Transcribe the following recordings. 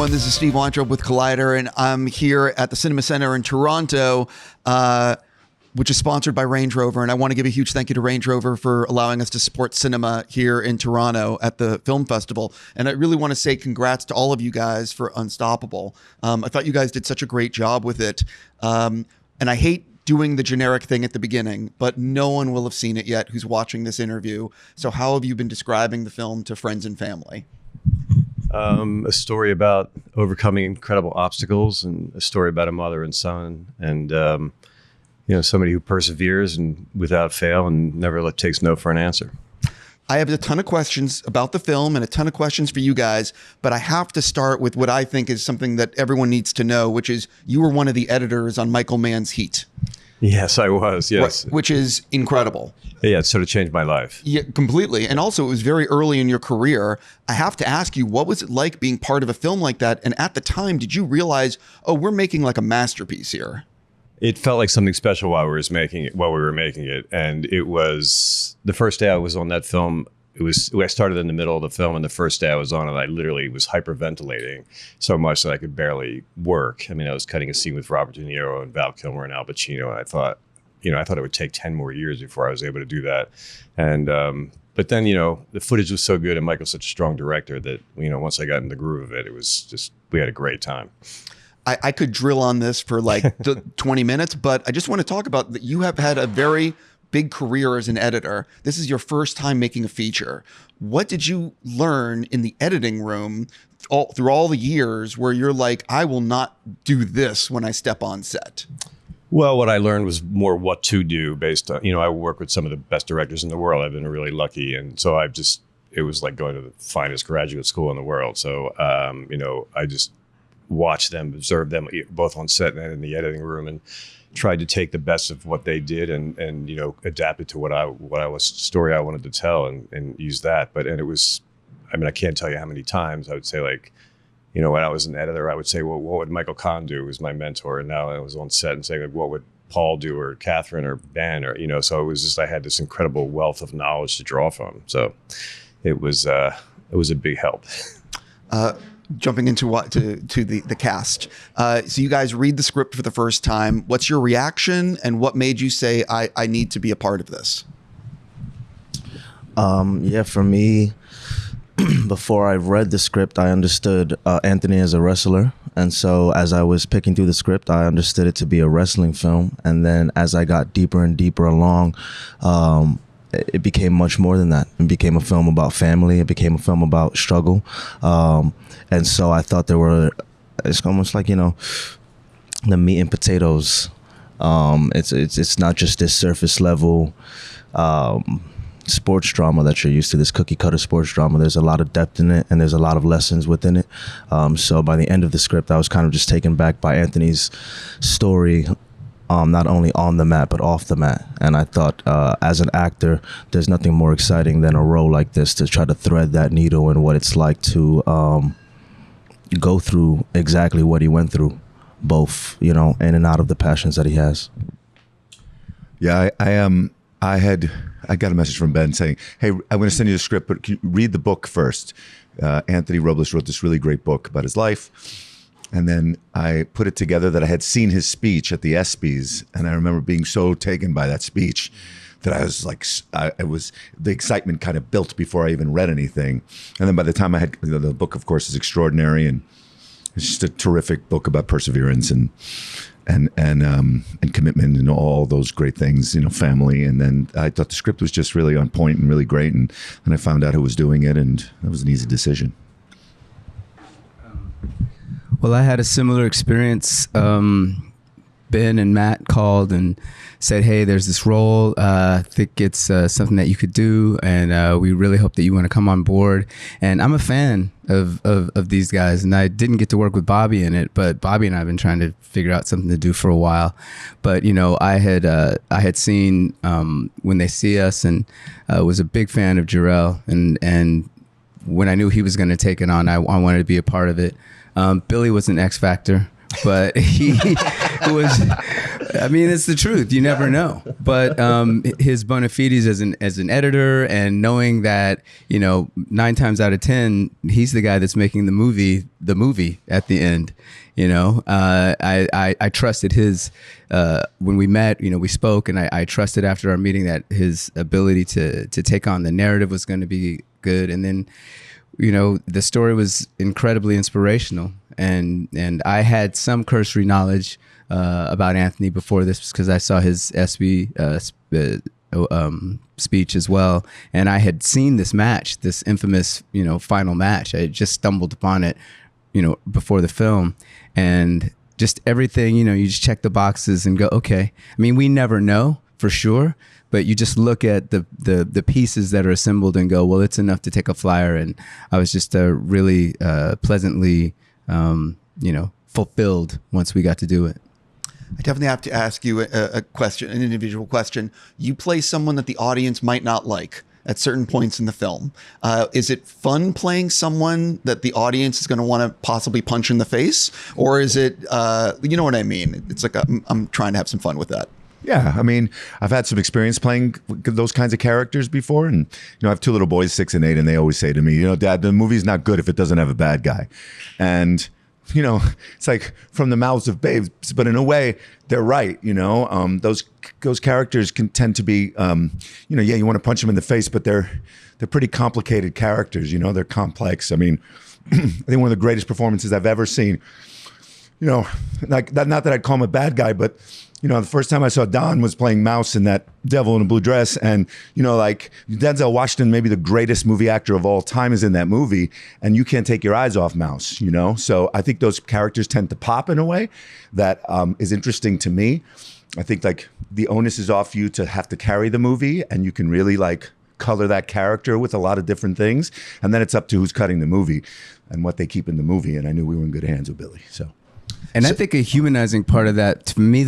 everyone. This is Steve Weintraub with Collider, and I'm here at the Cinema Center in Toronto, which is sponsored by Range Rover. And I want to give a huge thank you to Range Rover for allowing us to support cinema here in Toronto at the film festival. And I really want to say congrats to all of you guys for Unstoppable. I thought you guys did such a great job with it. And I hate doing the generic thing at the beginning, but no one will have seen it yet who's watching this interview. So how have you been describing the film to friends and family? A story about overcoming incredible obstacles, and a story about a mother and son, and somebody who perseveres and without fail and never takes no for an answer. I have a ton of questions about the film and a ton of questions for you guys, but I have to start with what I think is something that everyone needs to know, which is you were one of the editors on Michael Mann's Heat. Yes, I was. Yes. Which is incredible. Yeah, it sort of changed my life. Yeah, completely. And also, it was very early in your career. I have to ask you, what was it like being part of a film like that? And at the time, did you realize, oh, we're making like a masterpiece here? It felt like something special while we were making it. And it was the first day I was on that film. I started in the middle of the film, and the first day I was on it, I literally was hyperventilating so much that I could barely work. I mean, I was cutting a scene with Robert De Niro and Val Kilmer and Al Pacino, and I thought it would take 10 more years before I was able to do that. And but then, the footage was so good, and Michael's such a strong director that, once I got in the groove of it, it was just, we had a great time. I could drill on this for like 20 minutes, but I just want to talk about that. You have had a very big career as an editor. This is your first time making a feature. What did you learn in the editing room through all the years where you're like, I will not do this when I step on set? Well, what I learned was more what to do based on, I work with some of the best directors in the world. I've been really lucky. And so it was like going to the finest graduate school in the world. So, I just watched them, observed them both on set and in the editing room, and tried to take the best of what they did and adapt it to what I was story I wanted to tell and use that. And it was, I can't tell you how many times I would say, like, when I was an editor, I would say, well, what would Michael Kahn do? He was my mentor. And now I was on set and saying, like, what would Paul do, or Catherine, or Ben, or, so it was just, I had this incredible wealth of knowledge to draw from. So it was a big help. Jumping into the cast. So you guys read the script for the first time. What's your reaction, and what made you say, I need to be a part of this? For me, before I read the script, I understood Anthony as a wrestler. And so as I was picking through the script, I understood it to be a wrestling film. And then as I got deeper and deeper along, it became much more than that. It became a film about family. It became a film about struggle. And so I thought it's almost like, the meat and potatoes. It's not just this surface level sports drama that you're used to, this cookie cutter sports drama. There's a lot of depth in it, and there's a lot of lessons within it. So by the end of the script, I was kind of just taken back by Anthony's story, not only on the mat, but off the mat. And I thought, as an actor, there's nothing more exciting than a role like this, to try to thread that needle and what it's like to go through exactly what he went through, both, in and out of the passions that he has. Yeah, I got a message from Ben saying, hey, I'm going to send you the script, but can you read the book first? Anthony Robles wrote this really great book about his life. And then I put it together that I had seen his speech at the ESPYs, and I remember being so taken by that speech that I was like, the excitement kind of built before I even read anything. And then by the time I had, the book, of course, is extraordinary, and it's just a terrific book about perseverance and commitment and all those great things, family. And then I thought the script was just really on point and really great. And I found out who was doing it, and that was an easy decision. Well, I had a similar experience. Ben and Matt called and said, hey, there's this role. I think it's something that you could do, and we really hope that you want to come on board. And I'm a fan of these guys, and I didn't get to work with Bobby in it, but Bobby and I have been trying to figure out something to do for a while. But, I had seen When They See Us, and was a big fan of Jharrel, and when I knew he was going to take it on, I wanted to be a part of it. Billy was an X factor, but he was I mean, it's the truth. You never know. But his bona fides as an editor, and knowing that, 9 times out of 10, he's the guy that's making the movie at the end. I trusted his, when we met, we spoke, and I trusted after our meeting that his ability to take on the narrative was going to be good. And then, the story was incredibly inspirational. And I had some cursory knowledge about Anthony before this, because I saw his SB speech as well. And I had seen this match, this infamous, final match. I had just stumbled upon it, before the film. And just everything, you just check the boxes and go, okay. I mean, we never know for sure, but you just look at the pieces that are assembled and go, well, it's enough to take a flyer. And I was just really pleasantly, fulfilled once we got to do it. I definitely have to ask you a question, an individual question. You play someone that the audience might not like at certain points in the film. Is it fun playing someone that the audience is going to want to possibly punch in the face? Or is it, you know what I mean? It's like, I'm trying to have some fun with that. Yeah, I mean, I've had some experience playing those kinds of characters before, and I have 2 little boys, 6 and 8, and they always say to me, Dad, the movie's not good if it doesn't have a bad guy. And it's like from the mouths of babes, but in a way, they're right. Those characters can tend to be, you want to punch them in the face, but they're pretty complicated characters. They're complex. I mean, I think one of the greatest performances I've ever seen. Like that, not that I'd call him a bad guy, but the first time I saw Don was playing Mouse in that Devil in a Blue Dress. And, like Denzel Washington, maybe the greatest movie actor of all time, is in that movie. And you can't take your eyes off Mouse, So I think those characters tend to pop in a way that is interesting to me. I think like the onus is off you to have to carry the movie, and you can really like color that character with a lot of different things. And then it's up to who's cutting the movie and what they keep in the movie. And I knew we were in good hands with Billy, so. And I think a humanizing part of that, to me,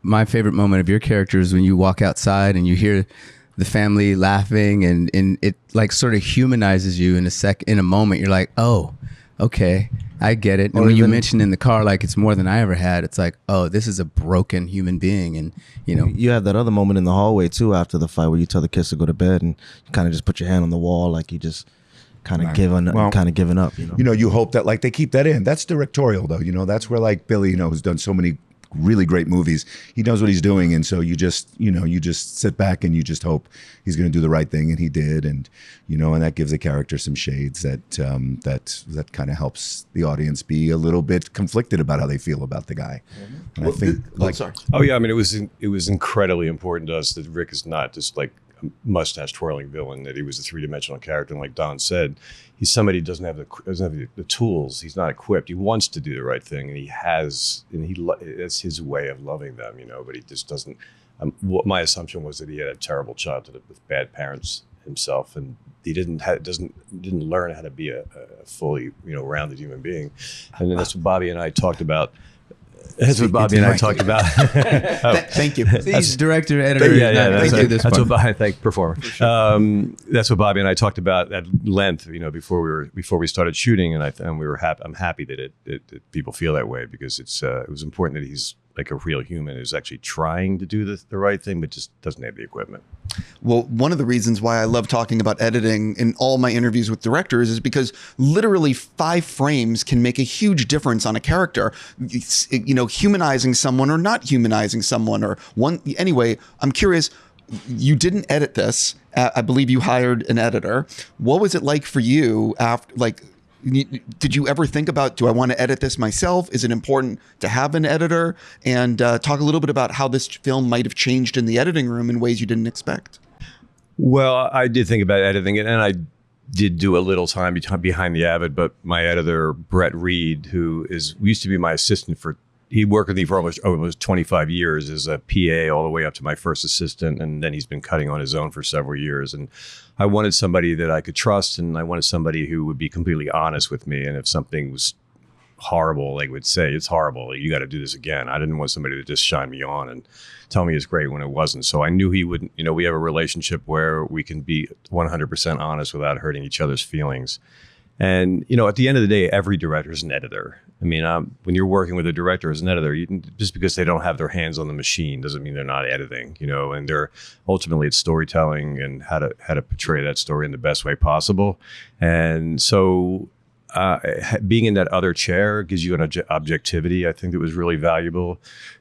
my favorite moment of your character is when you walk outside and you hear the family laughing, and it like sort of humanizes you in a moment. You're like, oh, okay, I get it. And when you mention in the car, like, it's more than I ever had, it's like, oh, this is a broken human being. And, You have that other moment in the hallway, too, after the fight, where you tell the kids to go to bed, and you kind of just put your hand on the wall, like you just kind of giving up. You hope that like they keep that in. That's directorial, though. That's where like Billy, who's done so many really great movies, he knows what he's doing, and so you just sit back and you just hope he's going to do the right thing, and he did, and and that gives the character some shades that kind of helps the audience be a little bit conflicted about how they feel about the guy. And I think sorry. Oh yeah, I mean, it was incredibly important to us that Rick is not just like a mustache twirling villain, that he was a 3-dimensional character, and like Don said, he's somebody who doesn't have the tools. He's not equipped. He wants to do the right thing, and it's his way of loving them, but he just doesn't. What my assumption was that he had a terrible childhood with bad parents himself, and he didn't learn how to be a fully rounded human being. And then that's what Bobby and I talked about. That's what Bobby and I talked about. Thank you. He's director, editor. Performer. That's what Bobby and I talked about at length, before we started shooting, and we were happy. I'm happy that people feel that way, because it was important that he's like a real human who's actually trying to do the right thing, but just doesn't have the equipment. Well, one of the reasons why I love talking about editing in all my interviews with directors is because literally 5 frames can make a huge difference on a character. Humanizing someone or not humanizing someone, or one. Anyway, I'm curious. You didn't edit this. I believe you hired an editor. What was it like for you after, like? Did you ever think about, do I want to edit this myself? Is it important to have an editor? And talk a little bit about how this film might have changed in the editing room in ways you didn't expect. Well, I did think about editing it, and I did do a little time behind the Avid, but my editor, Brett Reed, who used to be my assistant he worked with me for almost 25 years as a PA all the way up to my first assistant. And then he's been cutting on his own for several years. And I wanted somebody that I could trust, and I wanted somebody who would be completely honest with me. And if something was horrible, they would say, it's horrible, you got to do this again. I didn't want somebody to just shine me on and tell me it's great when it wasn't. So I knew he wouldn't, we have a relationship where we can be 100% honest without hurting each other's feelings. And, at the end of the day, every director is an editor. I mean, when you're working with a director as an editor, just because they don't have their hands on the machine doesn't mean they're not editing, and they're ultimately it's storytelling and how to portray that story in the best way possible. And so being in that other chair gives you an objectivity, I think, that was really valuable.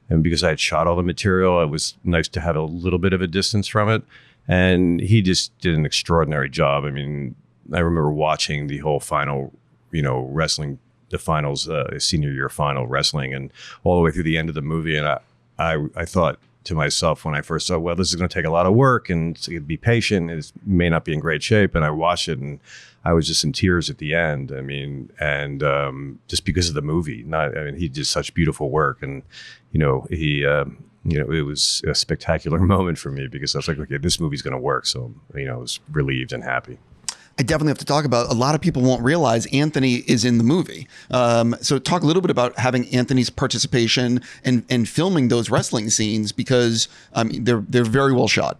And because I had shot all the material, it was nice to have a little bit of a distance from it. And he just did an extraordinary job. I mean, I remember watching the whole final, wrestling, the finals, senior year final wrestling, and all the way through the end of the movie. And I thought to myself when I first saw, well, this is going to take a lot of work and so be patient. It may not be in great shape. And I watched it and I was just in tears at the end. I mean, and just because of the movie, he did such beautiful work. And, it was a spectacular moment for me because I was like, okay, this movie's going to work. So, I was relieved and happy. I definitely have to talk about, a lot of people won't realize Anthony is in the movie. So talk a little bit about having Anthony's participation and filming those wrestling scenes, because they're very well shot.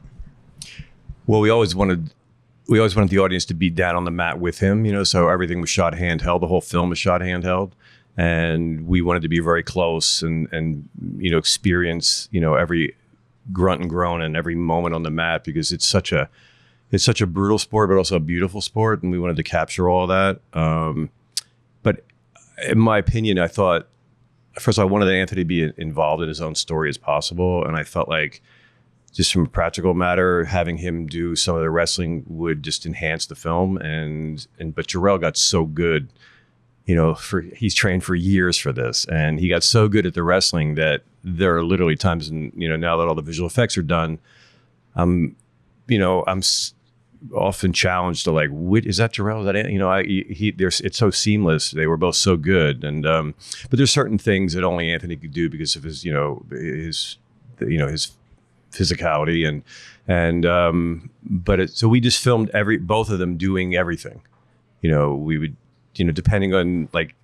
Well, we always wanted the audience to be down on the mat with him, so everything was shot handheld. The whole film was shot handheld. And we wanted to be very close and experience, every grunt and groan and every moment on the mat, because it's such a brutal sport, but also a beautiful sport, and we wanted to capture all that. But in my opinion, I thought, first of all, I wanted Anthony to be involved in his own story as possible, and I felt like, just from a practical matter, having him do some of the wrestling would just enhance the film. But Jharrel got so good, he's trained for years for this, and he got so good at the wrestling that there are literally times, now that all the visual effects are done, I'm often challenged to like, is that Jharrel? Is that it's so seamless. They were both so good, and but there's certain things that only Anthony could do because of his his physicality so we just filmed both of them doing everything. We would depending on like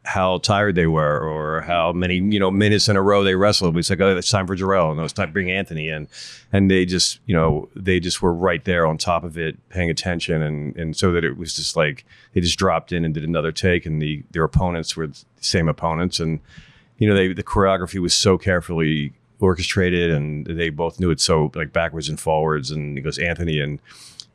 how tired they were or how many minutes in a row they wrestled, we said, oh, it's time for Jharrel, and it was time to bring Anthony in, and they just were right there on top of it, paying attention, and so that it was just like they just dropped in and did another take, and their opponents were the same opponents, and the choreography was so carefully orchestrated, and they both knew it so like backwards and forwards. And it goes, Anthony and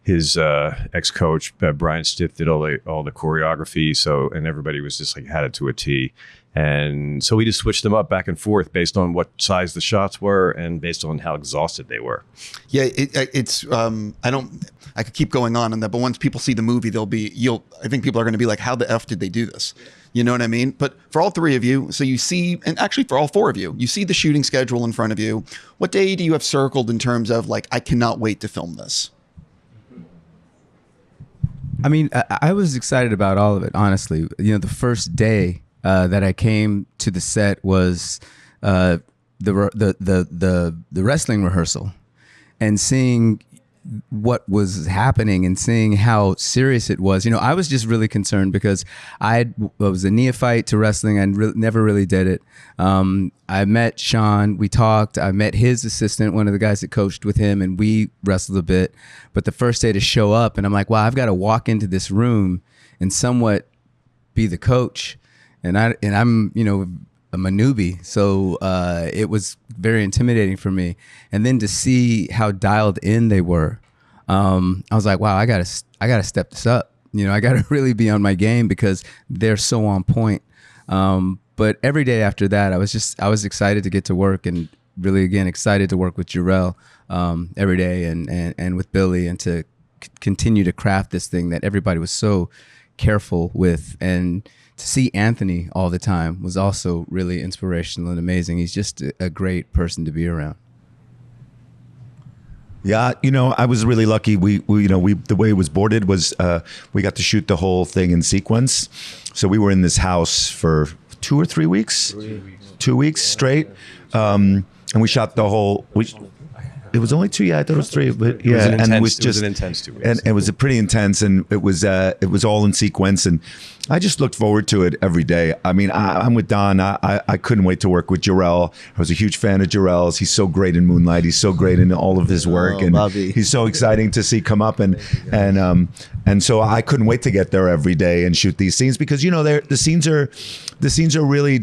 his ex-coach Brian Stiff did all the choreography, and everybody was just like had it to a T. And so we just switched them up back and forth based on what size the shots were and based on how exhausted they were. Yeah, it's I could keep going on that, but once people see the movie, I think people are going to be like, how the F did they do this? You know what I mean? But for all three of you, so you see, and actually for all four of you, you see the shooting schedule in front of you. What day do you have circled in terms of like, I cannot wait to film this? I mean, I was excited about all of it, honestly. The first day that I came to the set was the wrestling rehearsal, and seeing what was happening and seeing how serious it was. I was just really concerned because I was a neophyte to wrestling. I never really did it. I met Sean, we talked, I met his assistant, one of the guys that coached with him, and we wrestled a bit. But the first day to show up, and I'm like, wow, I've got to walk into this room and somewhat be the coach. And I'm, I'm a newbie, so it was very intimidating for me. And then to see how dialed in they were, I was like, wow, I gotta step this up. I gotta really be on my game because they're so on point. But every day after that, I was excited to get to work, and really again excited to work with Jharrel every day, and with Billy, and to continue to craft this thing that everybody was so careful with. And to see Anthony all the time was also really inspirational and amazing. He's just a great person to be around. Yeah, I was really lucky. We the way it was boarded was we got to shoot the whole thing in sequence. So we were in this house for 2 or 3 weeks, 2 weeks straight, and we shot the whole. It was only 2. Yeah, I thought it was 3. But It was yeah, an and it intense- was it was just an intense 2 weeks. and it was pretty intense, and it was all in sequence, and I just looked forward to it every day. I mean, I'm with Don. I couldn't wait to work with Jharrel. I was a huge fan of Jharrel's. He's so great in Moonlight. He's so great in all of his work, and Bobby. he's so exciting to see come up, and so I couldn't wait to get there every day and shoot these scenes, because the scenes are really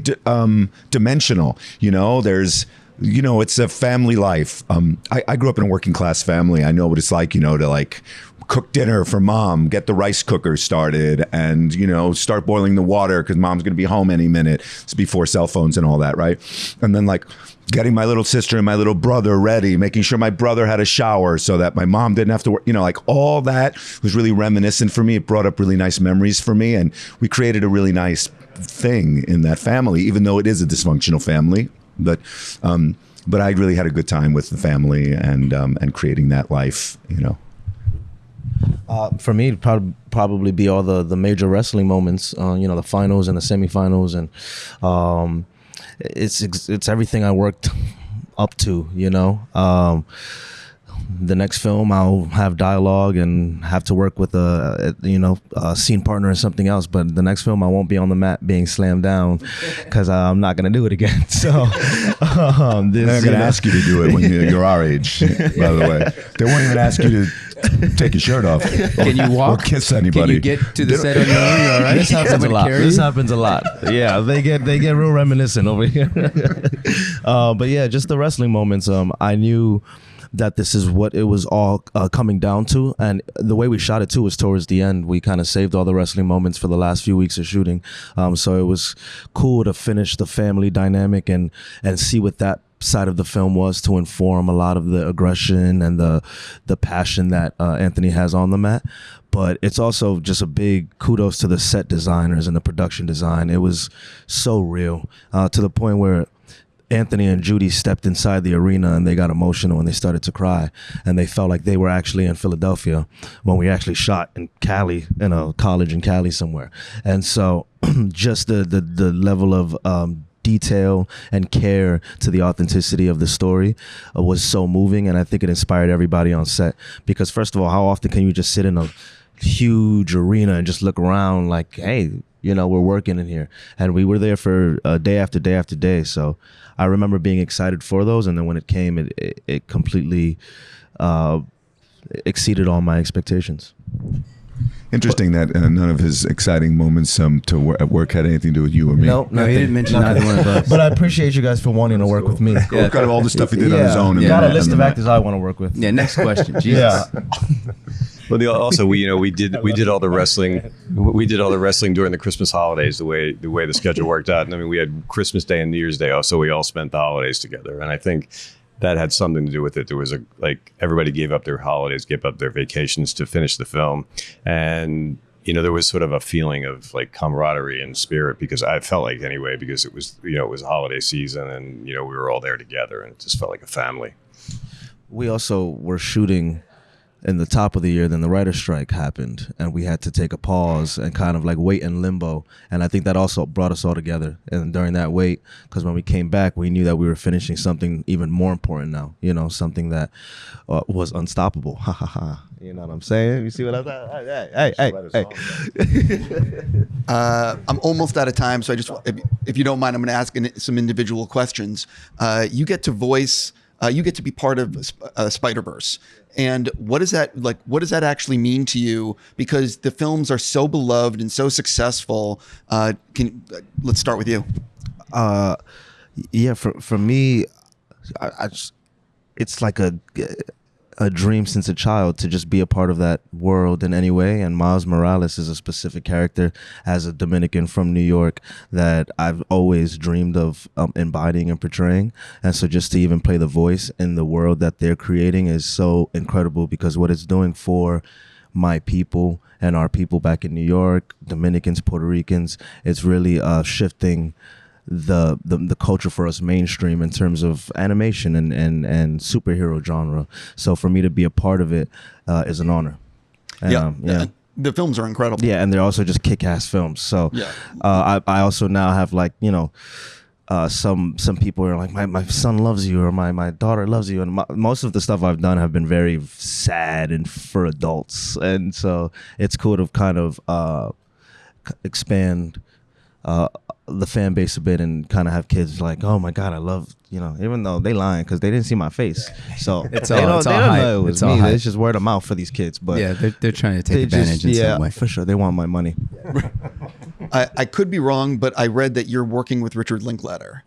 dimensional. There's it's a family life. I grew up in a working class family. I know what it's like, to like cook dinner for mom, get the rice cooker started, and start boiling the water because mom's gonna be home any minute. It's before cell phones and all that, right? And then like getting my little sister and my little brother ready, making sure my brother had a shower so that my mom didn't have to work. Like all that was really reminiscent for me. It brought up really nice memories for me, and we created a really nice thing in that family, even though it is a dysfunctional family. But I really had a good time with the family and creating that life. For me, it'd probably be all the major wrestling moments. The finals and the semifinals, and it's everything I worked up to. The next film, I'll have dialogue and have to work with a scene partner or something else. But the next film, I won't be on the mat being slammed down because I'm not going to do it again. So They're not going to ask you to do it when you're our age, by the way. They won't even ask you to take your shirt off. Can you walk? Or kiss anybody. Can you get to the set on your own? You all right? This happens a Somebody lot. carry This you? happens a lot. Yeah, they get real reminiscent over here. But yeah, just the wrestling moments. I knew that this is what it was all coming down to, and the way we shot it too was towards the end. We kind of saved all the wrestling moments for the last few weeks of shooting, so it was cool to finish the family dynamic and see what that side of the film was, to inform a lot of the aggression and the passion that Anthony has on the mat. But it's also just a big kudos to the set designers and the production design. It was so real, to the point where Anthony and Judy stepped inside the arena and they got emotional and they started to cry, and they felt like they were actually in Philadelphia when we actually shot in Cali, in a college in Cali somewhere. And so just the level of detail and care to the authenticity of the story was so moving, and I think it inspired everybody on set. Because first of all, how often can you just sit in a huge arena and just look around like, hey, we're working in here? And we were there for day after day after day. So I remember being excited for those, and then when it came, it completely exceeded all my expectations. Interesting that none of his exciting moments at work had anything to do with you or me. No, No, he didn't mention either one of us. But I appreciate you guys for wanting to work with me. Well, kind of all the stuff he did on his own. Got a and list the of mat. actors I want to work with. Yeah, next question. Jesus. Yeah. Well, also we did all the wrestling. We did all the wrestling during the Christmas holidays. The way the schedule worked out. And I mean, we had Christmas Day and New Year's Day off, so we all spent the holidays together. And I think that had something to do with it. There was everybody gave up their holidays, gave up their vacations to finish the film, and there was sort of a feeling of like camaraderie and spirit, because I felt like anyway, because it was it was holiday season, and we were all there together, and it just felt like a family. We also were shooting in the top of the year, then the writer's strike happened, and we had to take a pause and kind of like wait in limbo. And I think that also brought us all together. And during that wait, because when we came back, we knew that we were finishing something even more important now, something that was unstoppable. Ha ha ha. You know what I'm saying? You see what I'm saying? Hey. I'm almost out of time, so I just, if you don't mind, I'm going to ask some individual questions. You get to voice, you get to be part of Spider-Verse. And what is that like? What does that actually mean to you? Because the films are so beloved and so successful. Let's start with you. Yeah, for me, it's like a dream since a child to just be a part of that world in any way. And Miles Morales is a specific character as a Dominican from New York that I've always dreamed of embodying and portraying. And so just to even play the voice in the world that they're creating is so incredible, because what it's doing for my people and our people back in New York, Dominicans, Puerto Ricans, it's really shifting the culture for us mainstream in terms of animation and superhero genre. So for me to be a part of it is an honor. And, the films are incredible. Yeah, and they're also just kick-ass films. So I also now have some people are like, my son loves you, or my daughter loves you, and most of the stuff I've done have been very sad and for adults, and so it's cool to kind of expand the fan base a bit and kind of have kids like, oh my God, I love, even though they lying because they didn't see my face, so It's they all don't hype. know it was It's all me. hype. It's just word of mouth for these kids, but Yeah, they're trying to take they advantage in some way. for sure. They want my money. I could be wrong, but I read that you're working with Richard Linklater.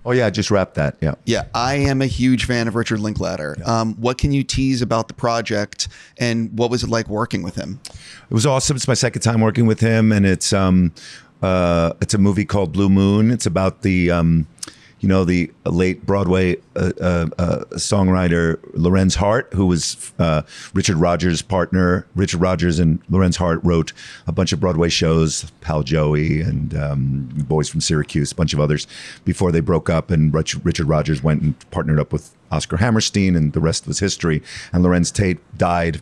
Oh yeah, I just wrapped that. Yeah. Yeah, I am a huge fan of Richard Linklater. What can you tease about the project, and what was it like working with him? It was awesome. It's my second time working with him, and it's a movie called Blue Moon. It's about the the late Broadway songwriter Lorenz Hart, who was Richard Rodgers' partner. Richard Rodgers and Lorenz Hart wrote a bunch of Broadway shows, Pal Joey and Boys from Syracuse, a bunch of others, before they broke up. And Richard Rodgers went and partnered up with Oscar Hammerstein, and the rest was history. And Lorenz Tate died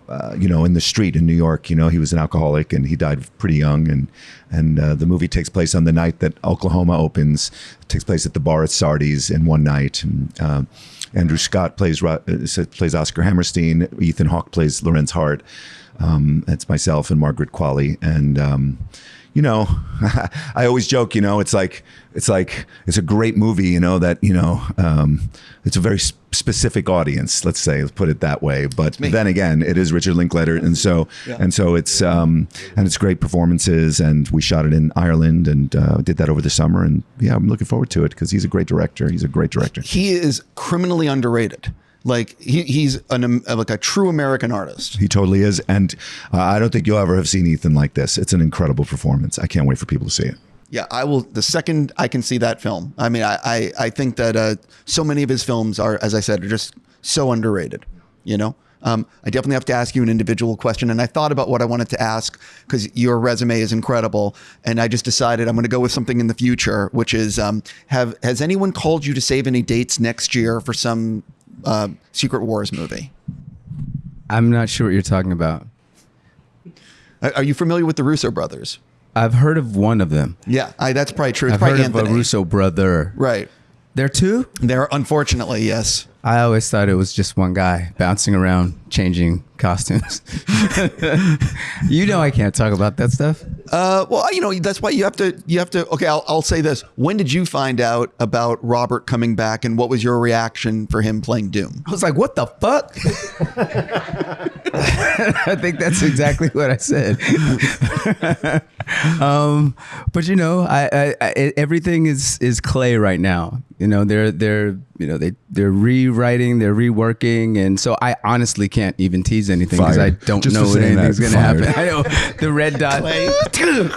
in the street in New York. He was an alcoholic, and he died pretty young. And the movie takes place on the night that Oklahoma opens. It takes place at the bar at Sardi's in one night. And Andrew Scott plays Oscar Hammerstein. Ethan Hawke plays Lorenz Hart. It's myself and Margaret Qualley. And I always joke, it's a great movie, that it's a very specific audience, let's put it that way. But then again, it is Richard Linklater, and so it's great performances, and we shot it in Ireland and did that over the summer, and yeah, I'm looking forward to it because he's a great director. He is criminally underrated. Like he's like a true American artist. He totally is, and I don't think you'll ever have seen Ethan like this. It's an incredible performance. I can't wait for people to see it. Yeah, I will. The second I can see that film, I mean, I think that so many of his films are, as I said, are just so underrated. I definitely have to ask you an individual question, and I thought about what I wanted to ask because your resume is incredible, and I just decided I'm going to go with something in the future, which is, has anyone called you to save any dates next year for some Secret Wars movie? I'm not sure what you're talking about. Are you familiar with the Russo brothers? I've heard of one of them. Yeah, that's probably true. It's I've probably heard of a Anthony. Russo brother. Right. There are two? There, unfortunately, yes. I always thought it was just one guy bouncing around changing costumes. I can't talk about that stuff. Well, that's why you have to. Okay, I'll say this. When did you find out about Robert coming back, and what was your reaction for him playing Doom? I was like, what the fuck? I think that's exactly what I said. But everything is clay right now. They're rewriting, they're reworking, and so I honestly can't even tease anything because I don't Just know for when saying anything's that, going to fired. happen. I know the red dot.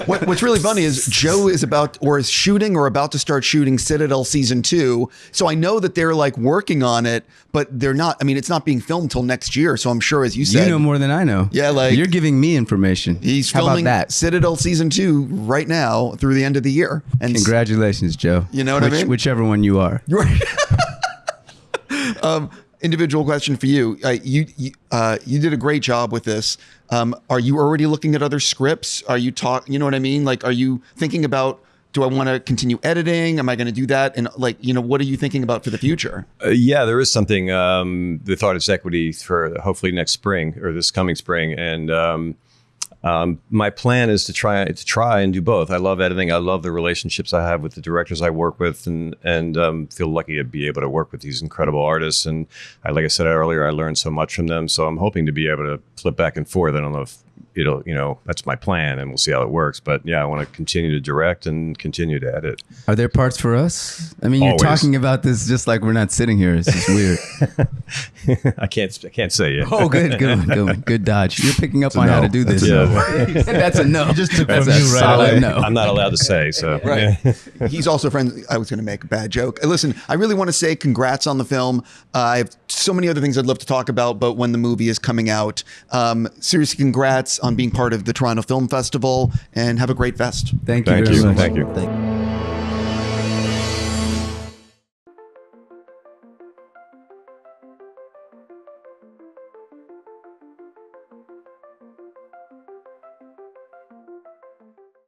What's really funny is Joe is shooting or about to start shooting Citadel season 2. So I know that they're like working on it, but they're not. I mean, it's not being filmed till next year. So I'm sure, as you said, You know more than I know. Yeah, like- you're giving me information. he's How filming about that? Citadel season 2 right now through the end of the year. And Congratulations, Joe. You know what I mean? Whichever one you are. Right. Individual question for you. You did a great job with this. Are you already looking at other scripts? Are you you know what I mean? Like, are you thinking about, do I want to continue editing? Am I going to do that? And what are you thinking about for the future? Yeah, there is something with Artist Equity for hopefully next spring or this coming spring. And my plan is to try and do both. I love editing. I love the relationships I have with the directors I work with, and feel lucky to be able to work with these incredible artists. And like I said earlier, I learned so much from them. So I'm hoping to be able to flip back and forth. I don't know if that's my plan, and we'll see how it works. But yeah, I want to continue to direct and continue to edit. Are there parts for us? I mean, you're Always. talking about this just like we're not sitting here. It's just weird. I can't say yet. Oh, good dodge. You're picking up on how to do this. Yeah. That's a no. Just took That's from a you right solid away. no. I'm not allowed to say. So Right. He's also friends. I was going to make a bad joke. Listen, I really want to say congrats on the film. I have so many other things I'd love to talk about, but when the movie is coming out, seriously, congrats on being part of the Toronto Film Festival, and have a great fest. Thank you Thank very you. much. Thank you. Thank you.